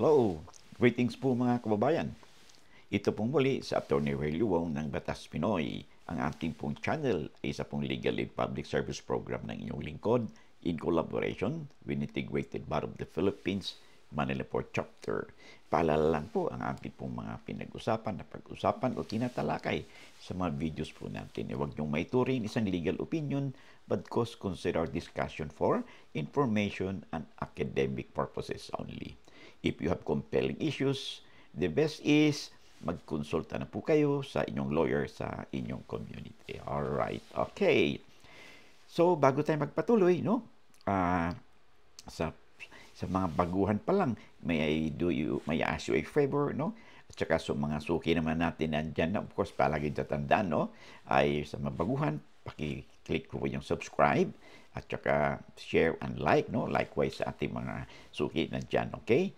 Hello! Greetings po mga kababayan. Ito pong muli sa Attorney Ray Luwong ng Batas Pinoy. Ang ating pong channel ay isa pong legal aid public service program ng inyong lingkod in collaboration with Integrated Bar of the Philippines, Manila Port Chapter. Paalala lang po ang ating pong mga pinag-usapan, napag-usapan o tinatalakay sa mga videos po natin. Huwag niyong maituring isang legal opinion but consider discussion for information and academic purposes only. If you have compelling issues, the best is magkonsulta na po kayo sa inyong lawyer sa inyong community. Alright, okay. So, bago tayo magpatuloy, no? Sa mga baguhan pa lang, may ask you a favor, no? At saka sa mga suki naman natin nandyan, of course, palagi tatandaan, no? Ay sa mga baguhan, paki-click po yung subscribe at saka share and like, no? Likewise sa ating mga suki nandyan, okay?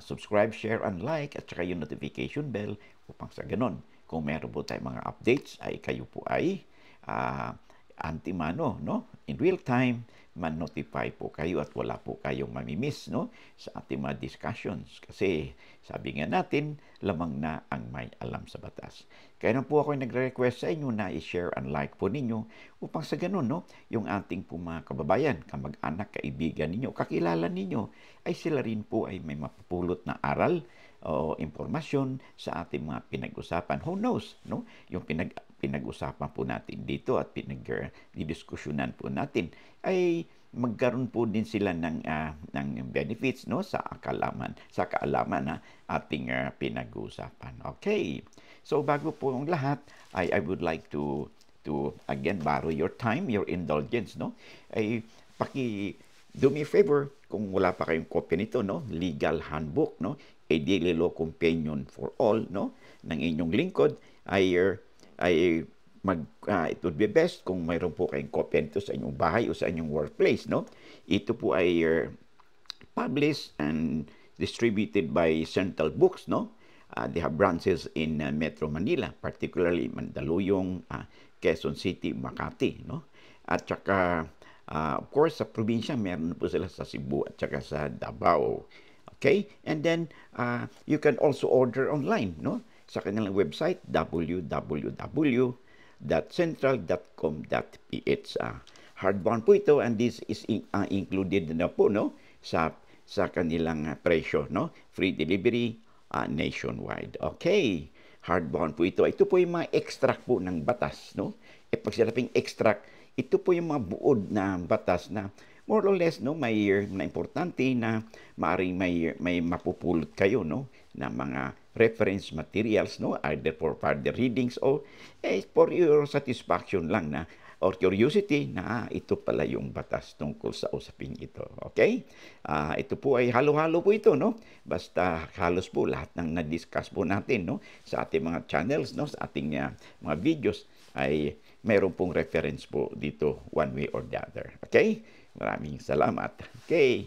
Subscribe, share, and like, at saka yung notification bell upang sa ganon. Kung meron po tayong mga updates, ay kayo po ay antimano, no? In real time, man-notify po kayo at wala po kayong mamimiss, no? Sa ating mga discussions. Kasi sabi nga natin, lamang na ang may alam sa batas. Kaya na po ako nagre-request sa inyo na i-share and like po ninyo upang sa ganun, no? Yung ating po mga kababayan, kamag-anak, kaibigan ninyo, kakilala ninyo, ay sila rin po ay may mapupulot na aral o impormasyon sa ating mga pinag-usapan. Who knows, no? Yung pinag-usapan po natin dito at pinag-diskusyonan po natin ay magkaroon po din sila ng benefits, no, sa kaalaman na ating pinag-uusapan. Okay. So bago po ang lahat, I would like to again borrow your time, your indulgence, no? Ay do me a favor kung wala pa kayong copy nito, no? Legal handbook, no? A daily law companion for all, no? Ng inyong lingkod it would be best kung mayroon po kayong copy nito sa inyong bahay o sa inyong workplace, no? Ito po ay published and distributed by Central Books, no? They have branches in Metro Manila, particularly Mandaluyong, Quezon City, Makati, no? At saka, of course, sa probinsya, meron po sila sa Cebu at saka sa Davao. Okay? And then, you can also order online, no? Sa kanilang website, www.central.com.ph. Hardbound po ito, and this is included na po, no? Sa kanilang presyo, no? Free delivery nationwide. Okay. Hardbound po ito. Ito po yung mga extract po ng batas, no? Pag sinabing extract, ito po yung mga buod na batas na more or less, no, may na importante na maaring may mapupulot kayo, no, na mga reference materials, no, either for further readings o for your satisfaction lang na or curiosity na ito pala yung batas tungkol sa usaping ito. Okay? Ito po ay halo-halo po ito, no? Basta halos po lahat ng na-discuss po natin, no, sa ating mga channels, no, sa ating mga videos ay mayroon pong reference po dito one way or the other. Okay? Maraming salamat. Okay.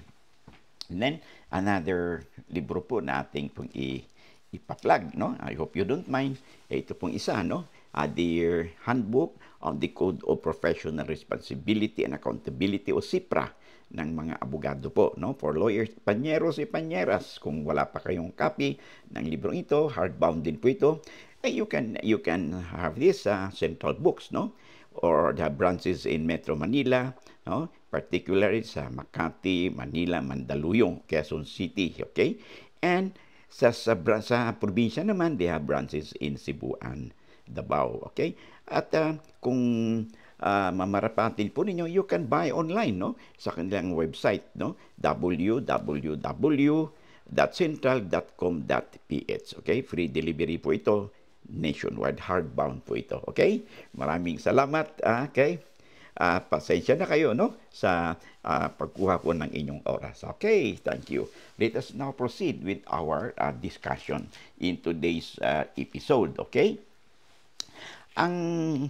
And then, another libro po na ating pong ipa-plug, no? I hope you don't mind. Ito pong isa, no? The Handbook on the Code of Professional Responsibility and Accountability o SIPRA ng mga abogado po, no? For lawyers, panyeros y panyeras. Kung wala pa kayong copy ng librong ito, hardbound din po ito, you can have this Central Books, no? Or the branches in Metro Manila, no? Particularly sa Makati, Manila, Mandaluyong, Quezon City, okay? And sa probinsya naman, they have branches in Cebu and Davao, okay? At kung mamarapatin po ninyo, you can buy online, no? Sa kanilang website, no? www.central.com.ph, okay? Free delivery po ito, nationwide, hardbound po ito, okay? Maraming salamat, okay? Pasensya na kayo, no, sa pagkuha po ng inyong oras. Okay, thank you. Let us now proceed with our discussion in today's episode, okay? Ang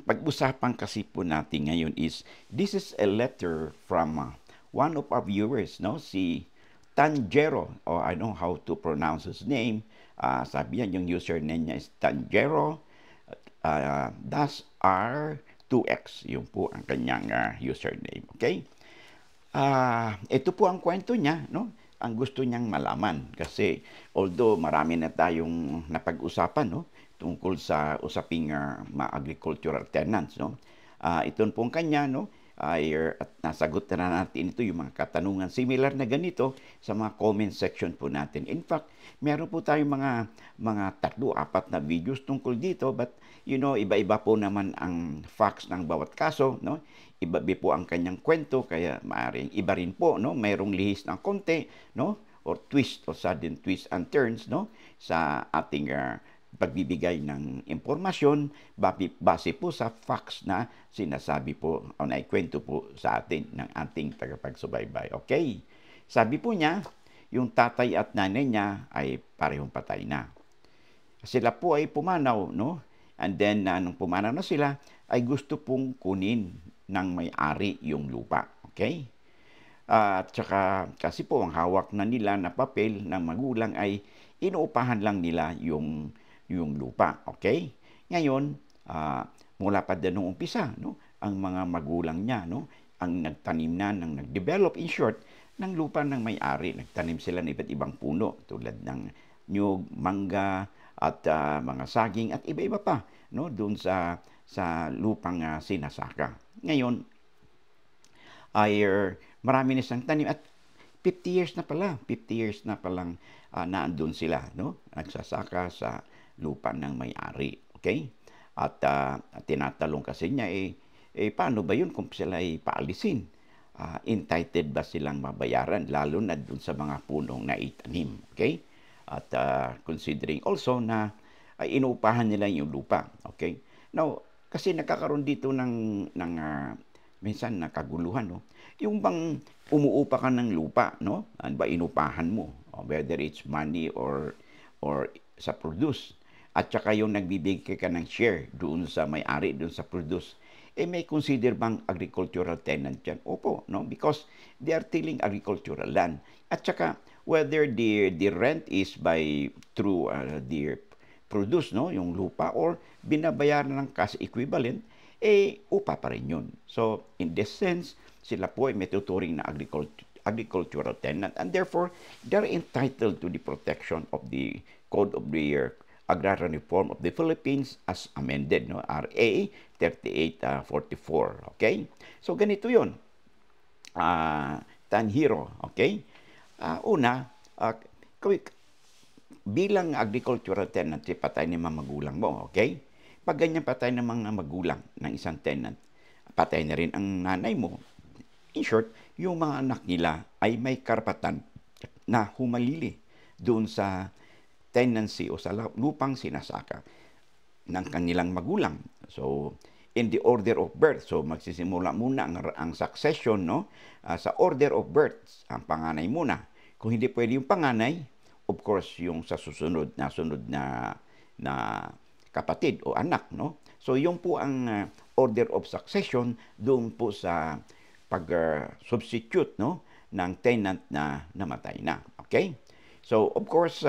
pag-usapan kasi po natin ngayon is, this is a letter from one of our viewers, no, si Tanjero, or I don't know how to pronounce his name. Sabi yan, yung username niya is Tanjero, das R2X, yun po ang kanyang username, okay? Ito po ang kwento niya, no? ang gusto niyang malaman. Kasi although marami na tayong napag-usapan, no, tungkol sa usaping mga agricultural tenants, no, ito pong kanya, no, at nasagot na natin ito yung mga katanungan similar na ganito sa mga comment section po natin. In fact, meron po tayong mga 3-4 na videos tungkol dito, but iba-iba po naman ang facts ng bawat kaso, no? Iba po ang kanyang kwento, kaya maaring iba rin po, no? Mayroong lihis ng konti, no? Or twist or sudden twists and turns, no? Sa ating pagbibigay ng impormasyon base po sa facts na sinasabi po o naikwento po sa atin ng ating tagapagsubaybay. Okay? Sabi po niya, yung tatay at nanay niya ay parehong patay na. Sila po ay pumanaw, no? And then, nung pumanaw na sila, ay gusto pong kunin ng may-ari yung lupa. Okay? At saka, kasi po ang hawak na nila na papel ng magulang ay inuupahan lang nila yung lupa. Okay? Ngayon, mula pa din nung umpisa, no? Ang mga magulang niya, no? Ang nagtanim na, nag-develop, in short, ng lupa ng may-ari. Nagtanim sila ng iba't ibang puno tulad ng nyug, mangga, at mga saging at iba-iba pa, no, doon sa lupang sinasaka. Ngayon ay marami na siyang tanim at 50 years na pala. 50 years na palang naandun sila, no? Nagsasaka sa lupa ng may-ari. Okay? At tinatalong kasi niya, paano ba yun kung sila ay paalisin? Entitled ba silang mabayaran, lalo na dun sa mga punong na itanim? Okay? At considering also na inuupahan nila yung lupa. Okay? Now, kasi nakakaroon dito ng minsan nakaguluhan, no? Yung bang umuupa ka ng lupa, no? Ano ba inupahan mo? Whether it's money or sa produce. At saka yung nagbibigay ka ng share doon sa may-ari, doon sa produce. May consider bang agricultural tenant yan? Opo, no? Because they are tilling agricultural land. At saka, whether the rent is through the produce, no? Yung lupa, or binabayaran ng cash equivalent, upa pa rin yun. So, in this sense, sila po ay may tuturing na agricultural tenant, and therefore, they're entitled to the protection of the Code of the Agrarian Reform of the Philippines as amended, no? RA 3844. Okay? So, ganito yun. Tanhiro, okay? Una, bilang agricultural tenant, patay ng mga magulang mo, okay? Pag ganyan patay ng mga magulang ng isang tenant, patay na rin ang nanay mo. In short, yung mga anak nila ay may karapatan na humalili doon sa tenancy o sa lupang sinasaka ng kanilang magulang. So, in the order of birth, so magsisimula muna ang succession, no? Sa order of birth, ang panganay muna. Kung hindi pwede yung panganay, of course, yung sa sunod na kapatid o anak, no? So, yung po ang order of succession doon po sa pag-substitute, no, ng tenant na namatay na. Okay? So, of course,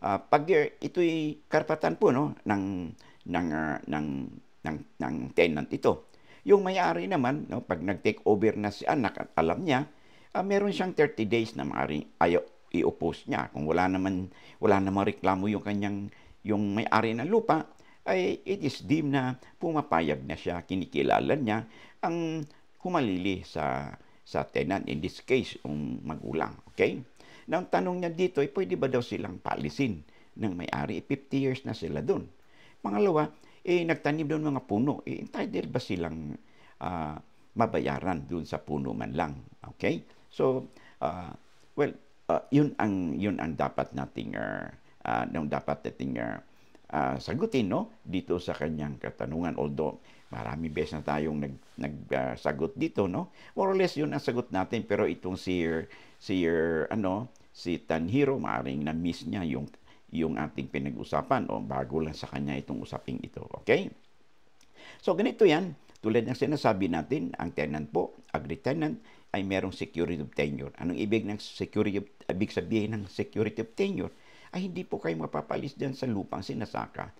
pag ito'y karapatan po, no, ng tenant ito. Yung may-ari naman, no, pag nag-take over na si anak at alam niya, meron siyang 30 days na maaaring i-oppose niya. Kung wala naman reklamo yung may-ari ng lupa, ay it is deemed na pumapayag na siya, kinikilala niya ang humalili sa tenant, in this case, yung magulang. Okay? Now, ang tanong niya dito, pwede ba daw silang paalisin ng may-ari? 50 years na sila doon. Pangalawa, nagtanim doon mga puno. Entitled ba silang mabayaran doon sa puno man lang? Okay? So, yun ang dapat nating sagutin, no, dito sa kanyang katanungan. Although marami beses na tayong nagsagot dito, no, more or less yun ang sagot natin, pero itong si Tanhiro, maaaring na-miss niya yung ating pinag-usapan o bago lang sa kanya itong usaping ito. Okay? So, ganito yan. Tulad ng sinasabi natin, ang tenant po, agri-tenant, ay merong security of tenure. Anong ibig sabihin ng security of tenure? Ay hindi po kayo mapapalis dyan sa lupang sinasaka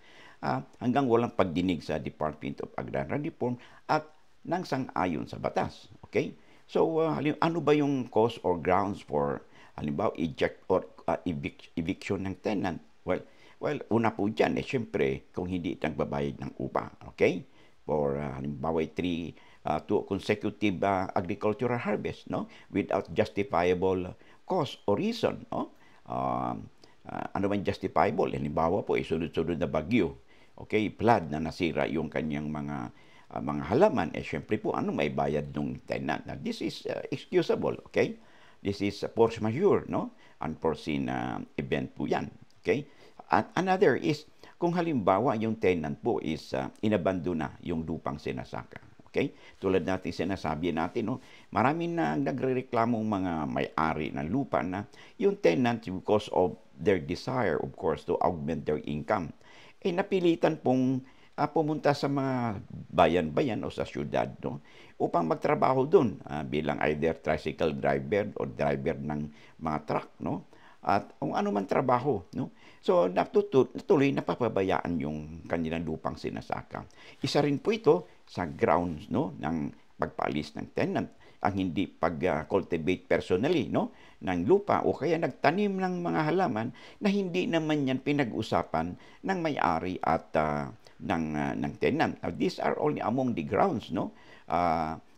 hanggang walang pagdinig sa Department of Agrarian Reform at nang sang-ayon sa batas. Okay? So, ano ba yung cause or grounds for halimbawa, eject or eviction ng tenant. Well, una po dyan, syempre, kung hindi nagbabayad ng upa, okay? For, halimbawa, 2 consecutive agricultural harvest, no? Without justifiable cause or reason, no? Ano man justifiable? Halimbawa po, sunod-sunod na bagyo, okay? Flood na nasira yung kanyang mga halaman, syempre po, may bayad ng tenant. Now, this is excusable, okay? This is force majeure, no? Unforeseen event po yan, okay? At another is, kung halimbawa yung tenant po is inabandona yung lupang sinasaka. Okay? Tulad natin sinasabi natin, no? Marami na nagrereklamong mga may-ari ng lupa na yung tenant, because of their desire, of course, to augment their income, napilitan pong pumunta sa mga bayan-bayan o sa syudad, no? Upang magtrabaho doon bilang either tricycle driver o driver ng mga truck, no? At kung ano man trabaho, no? So, natuloy napapabayaan yung kanilang lupang sinasaka. Isa rin po ito sa grounds, no, ng pagpaalis ng tenant, ang hindi pag-cultivate personally, no, ng lupa o kaya nagtanim ng mga halaman na hindi naman yan pinag-usapan ng may-ari at ng tenant. Now, these are only among the grounds, no,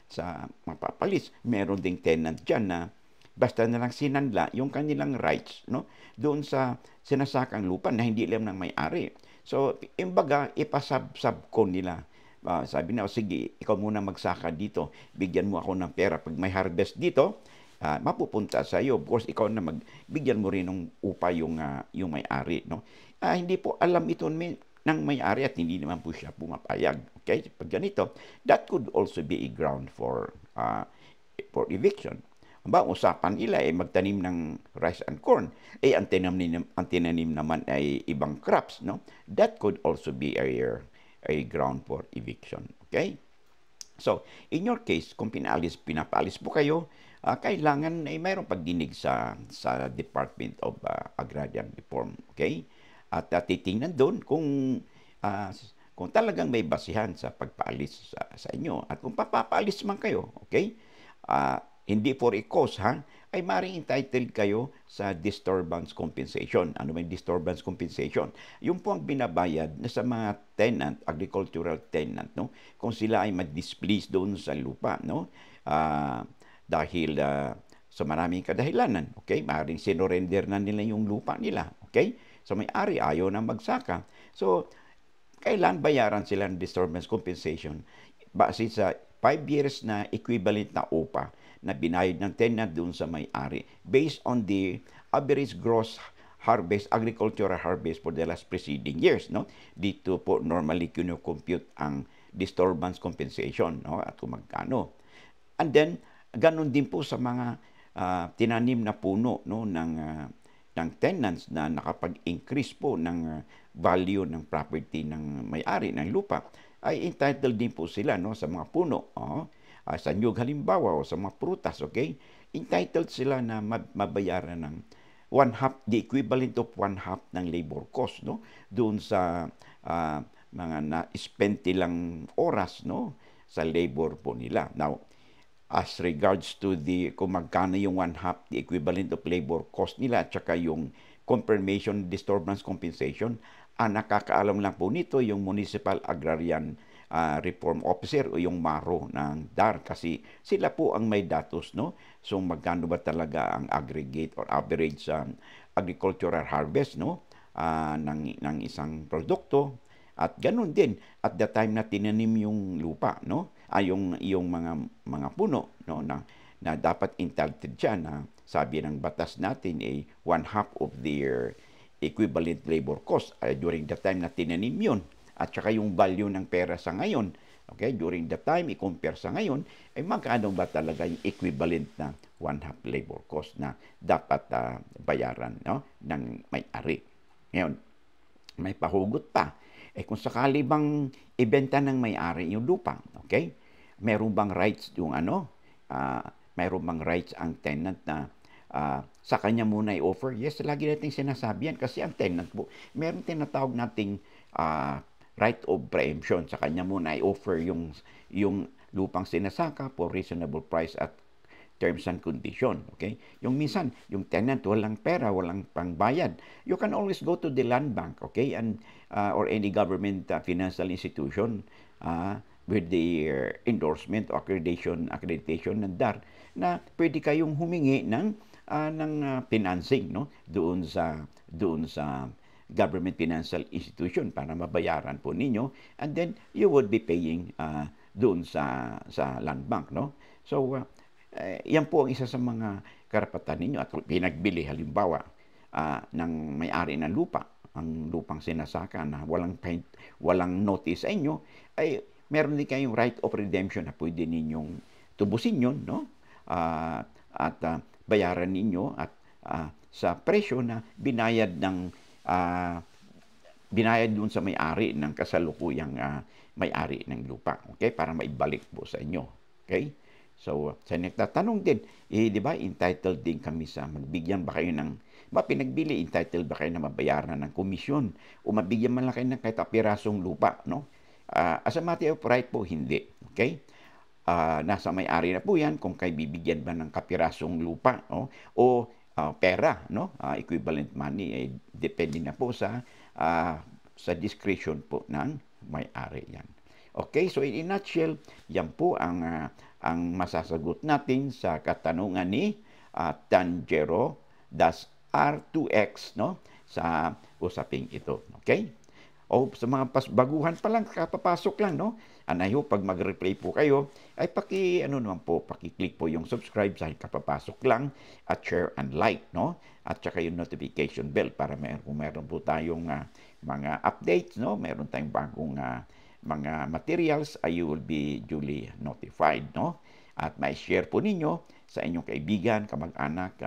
sa mapapalis. Meron ding tenant dyan na basta na lang sinanla yung kanilang rights, no, doon sa sinasakang lupa na hindi alam ng may-ari. So, imbaga, ipasab-sab ko nila. Sabi na, sige, ikaw muna magsaka dito. Bigyan mo ako ng pera. Pag may harvest dito, mapupunta sa iyo. Of course, ikaw na bigyan mo rin ng upa yung may-ari, no? Hindi po alam ito ng may-ari at hindi naman po siya pumapayag. Okay? Pag ganito, that could also be a ground for eviction. Usapan nila magtanim ng rice and corn. Ang tinanim naman ay ibang crops, no? That could also be a ground for eviction. Okay? So, in your case, kung pinapalis po kayo, kailangan mayroong pagdinig sa Department of Agrarian Reform. Okay? At titingnan doon kung talagang may basihan sa pagpaalis sa inyo. At kung papapaalis man kayo, okay? Hindi for a cause, ay maaaring entitled kayo sa disturbance compensation. Ano may disturbance compensation? Yung po ang binabayad na sa mga tenant, agricultural tenant, no? Kung sila ay mag-displease doon sa lupa, no? Dahil sa maraming kadahilanan, okay? Maaaring sinurrender na nila yung lupa nila, okay? So may-ari ayaw na magsaka. So, kailan bayaran sila ng disturbance compensation? Base sa 5 years na equivalent na upa na binayad ng tenant doon sa may-ari based on the average gross harvest, agricultural harvest for the last preceding years, no? Dito po normally kino-compute ang disturbance compensation, no? At kung magkano. And then, ganun din po sa mga tinanim na puno, no, ng tenants na nakapag-increase po ng value ng property ng may-ari ng lupa, ay entitled din po sila, no, sa mga puno. Sa nyug halimbawa o sa mga prutas, okay? Entitled sila na mabayaran ng 1/2, the equivalent of 1/2 ng labor cost, no? Doon sa mga na-spend nilang oras, no, sa labor po nila. Now, as regards to kung magkano yung 1/2, the equivalent of labor cost nila, at saka yung confirmation disturbance compensation, nakakaalam lang po nito yung Municipal Agrarian Reform Officer o yung MARO ng DAR, kasi sila po ang may datos, no? So magkano ba talaga ang aggregate or average agricultural harvest, no, ng isang produkto, at ganun din at the time na tinanim yung lupa, no, yung mga puno, no, na dapat entitled siya na sabi ng batas natin 1/2 of their equivalent labor cost during the time na tinanim yun. At saka yung value ng pera sa ngayon, okay, during the time, i-compare sa ngayon, ay magkano ba talaga yung equivalent na 1/2 labor cost na dapat bayaran, no, ng may-ari. Ngayon, may pahugot pa. Kung sakali bang ibenta ng may-ari yung lupa, okay, meron bang rights yung meron bang rights ang tenant na sa kanya muna i-offer? Yes, lagi nating sinasabi yan kasi ang tenant po, meron tinatawag nating right of preemption. Sa kanya muna i-offer yung lupang sinasaka for reasonable price at terms and condition. Okay? Yung minsan, yung tenant walang pera, walang pangbayad. You can always go to the land bank, okay? And or any government financial institution with the endorsement o accreditation ng DAR na pwede kayong humingi ng financing, no? Doon sa government financial institution para mabayaran po ninyo, and then you would be paying doon sa land bank, no? So yan po ang isa sa mga karapatan ninyo at pinagbili halimbawa ng may-ari ng lupa, ang lupang sinasaka na walang notice sa inyo, ay meron din kayong right of redemption na pwede ninyong tubusin yun, no? At bayaran ninyo at sa presyo na binayad doon sa may-ari ng kasalukuyang may-ari ng lupa, okay? Para maibalik po sa inyo, okay? So, sa nagtatanong din, di ba, entitled din kami sa magbigyan ba kayo ng, pinagbili, entitled ba kayo na mabayaran ng komisyon o mabigyan man lang kayo ng kahit pirasong lupa, no? As a matter of right po, hindi, okay? Nasa may-ari na po yan kung kayo bibigyan ba ng kapirasong lupa, no? O pera, no? Equivalent money, depende na po sa discretion po ng may-ari yan. Okay, so in a nutshell, yan po ang masasagot natin sa katanungan ni Tanjero das R2X, no? Sa usaping ito, okay? O sa mga baguhan pa lang, kapapasok lang, no? And I hope pag mag-replay po kayo, ay paki-click po yung subscribe sa kapapasok lang at share and like, no? At saka yung notification bell para kung meron po tayong mga updates, no? Meron tayong bagong mga materials, you will be duly notified, no? At may share po ninyo sa inyong kaibigan, kamag-anak,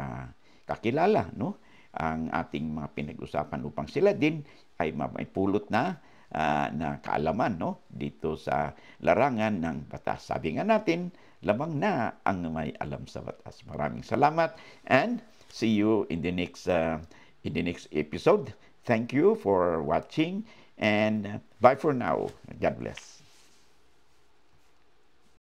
kakilala, no? Ang ating mga pinag-usapan upang sila din ay may pulot na kaalaman, no? Dito sa larangan ng batas. Sabi nga natin, lamang na ang may alam sa batas. Maraming salamat and see you in the next episode. Thank you for watching and bye for now. God bless.